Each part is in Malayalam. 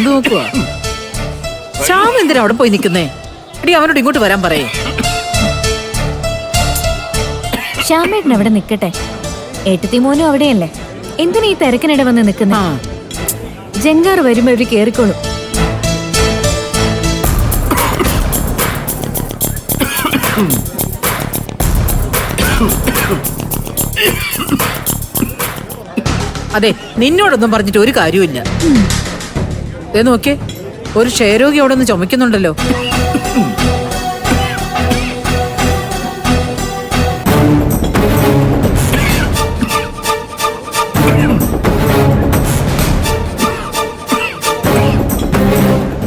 എന്ത് നോക്കുക? ശ്യാം എന്തിനാ അവിടെ പോയി നിൽക്കുന്നേ? എടി അവനോട് ഇങ്ങോട്ട് വരാൻ പറയേ. ശ്യാമേട്ടൻ അവിടെ നിക്കട്ടെ. ഏട്ടത്തി മോനും അവിടെയല്ലേ, എന്തിനാ ഈ തിരക്കിനിടെ വന്ന് നിൽക്കുന്നേ? ജങ്കാർ വരുമ്പോ അവര് കേറിക്കോളും. അതെ, നിന്നോടൊന്നും പറഞ്ഞിട്ട് ഒരു കാര്യമില്ല. നോക്കേ, ഒരു ക്ഷയരോഗി അവിടെ ഒന്ന് ചുമക്കുന്നുണ്ടല്ലോ.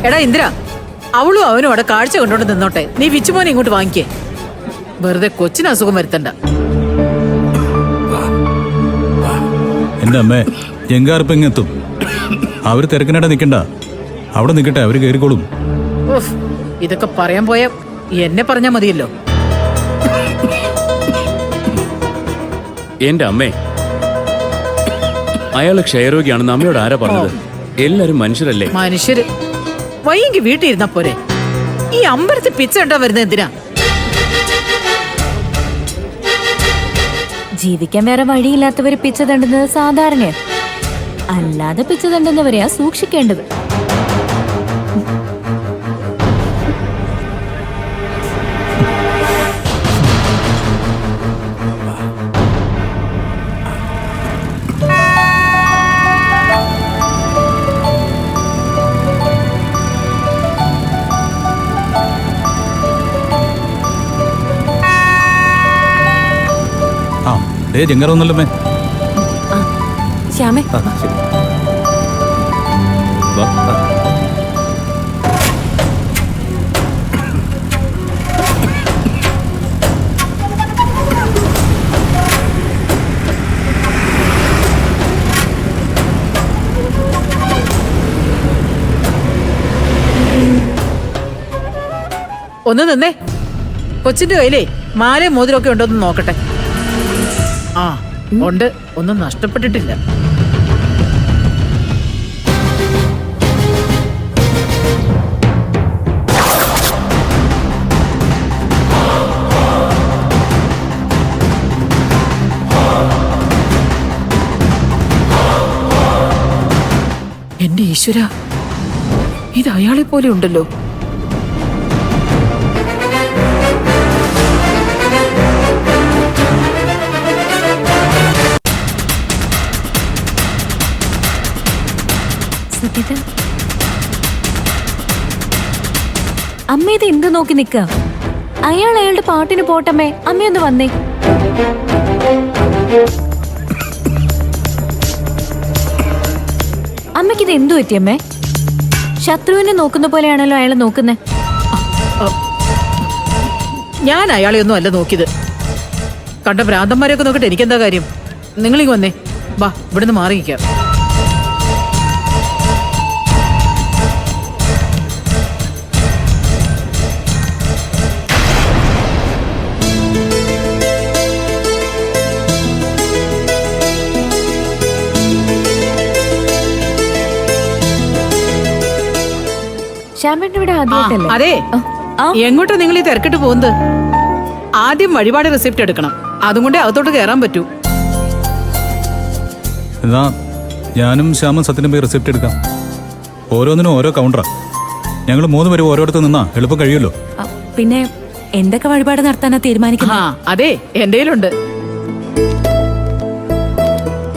എടാ ഇന്ദിര, അവളും അവനും അവിടെ കാഴ്ച കണ്ടോണ്ട് നിന്നോട്ടെ. നീ വിച്ചുമോനെ ഇങ്ങോട്ട് വാങ്ങിക്കേ. വെറുതെ കൊച്ചിന് അസുഖം വരുത്തണ്ട. എന്റെ അമ്മേ, ജങ്കാറിപ്പ് എങ്ങെത്തും. അവര് തിരക്കിനിടെ നിക്കണ്ട, അവിടെ നിക്കട്ടെ, അവര് കേറിക്കോളും. ഇതൊക്കെ പറയാൻ പോയ എന്നെ പറഞ്ഞാ മതിയല്ലോ. എന്റെ അമ്മേ, അയാള് ക്ഷയരോഗിയാണെന്ന് അമ്മയോട് ആരാ പറഞ്ഞത്? എല്ലാരും മനുഷ്യരല്ലേ? മനുഷ്യര് വൈകി വീട്ടിൽ ഇരുന്നാ പോരെ. ഈ അമ്പലത്തിൽ പിച്ച കണ്ടാ വരുന്നത് എന്തിനാ? ജീവിക്കാൻ വേറെ വഴിയില്ലാത്തവര് പിച്ച തണ്ടുന്നത് സാധാരണയാണ്. അല്ലാതെ പിച്ച തണ്ടുന്നവരെയാ സൂക്ഷിക്കേണ്ടത്. ജങ്കാർ ഒന്നല്ലോ മേ. ശ്യാമേ, ഒന്ന് നിന്നേ. കൊച്ചിന്റെ കയ്യിലേ മാലയും മോതിരമൊക്കെ ഉണ്ടോന്ന് നോക്കട്ടെ. ആ ഉണ്ട്, ഒന്നും നഷ്ടപ്പെട്ടിട്ടില്ല. എന്റെ ഈശ്വര, ഇത് അയാളെ പോലെ ഉണ്ടല്ലോ. അമ്മ ഇത് എന്ത് നോക്കി നിക്ക? അയാൾ അയാളുടെ പാട്ടിന് പോട്ടമ്മേ. അമ്മയൊന്ന് വന്നേ. അമ്മയ്ക്കിത് എന്തു പറ്റിയമ്മേ? ശത്രുവിനെ നോക്കുന്ന പോലെയാണല്ലോ അയാളെ നോക്കുന്നേ. ഞാൻ അയാളെ ഒന്നും അല്ല നോക്കിയത്. കണ്ട ഭ്രാന്തന്മാരെയൊക്കെ നോക്കട്ടെ, എനിക്കെന്താ കാര്യം? നിങ്ങളിങ്ങ് വന്നേ. വാ, ഇവിടുന്ന് മാറിയിരിക്കാം. ശ്യാമേട്ടൻ ഇവിടെ ആദ്യമായിട്ടല്ലേ? അതെ. എങ്ങോട്ടാ നിങ്ങൾ ഈ തിരക്കിട്ട് പോകുന്നത്? ആദ്യം വഴിപാട് റെസിപ്റ്റ് എടുക്കണം, അതും കൊണ്ടേ അകത്തോട്ട് കയറാൻ പറ്റൂ. എന്നാ ഞാനും ശ്യാമും സത്യനും പോയി റെസിപ്റ്റ് എടുക്കാം. ഓരോന്നിനും ഓരോ കൗണ്ടറാ. ഞങ്ങൾ 3 പേരും ഓരോരുത്തർ നിന്നാ എളുപ്പം കഴിയുമല്ലോ. പിന്നെ എന്തൊക്കെ വഴിപാട് നടത്താനാ തീരുമാനിക്കുന്നത്? അതെ, എന്റെ കയ്യിലുണ്ട്.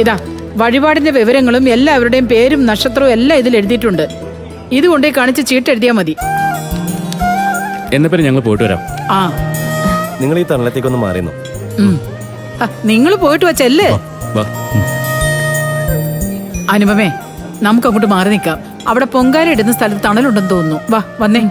ഇതാ വഴിപാടിന്റെ വിവരങ്ങളും എല്ലാവരുടെയും പേരും നക്ഷത്രവും എല്ലാം ഇതിൽ എഴുതിയിട്ടുണ്ട്. ഇതുകൊണ്ടേ കാണിച്ച് ചീട്ടെഴുതിയാ മതി. എന്നാ പിന്നെ ഞങ്ങൾ പോയിട്ട് വരാം. നിങ്ങൾ ഈ തണലത്തേക്കൊന്ന് മാറിയെന്നു. നിങ്ങൾ പോയിട്ട് വച്ചല്ലേ. അനുപമേ, നമുക്ക് അങ്ങോട്ട് മാറി നിൽക്കാം. അവിടെ പൊങ്കാല ഇടുന്ന സ്ഥലത്ത് തണലുണ്ടെന്ന് തോന്നുന്നു. വാ, വന്നേ.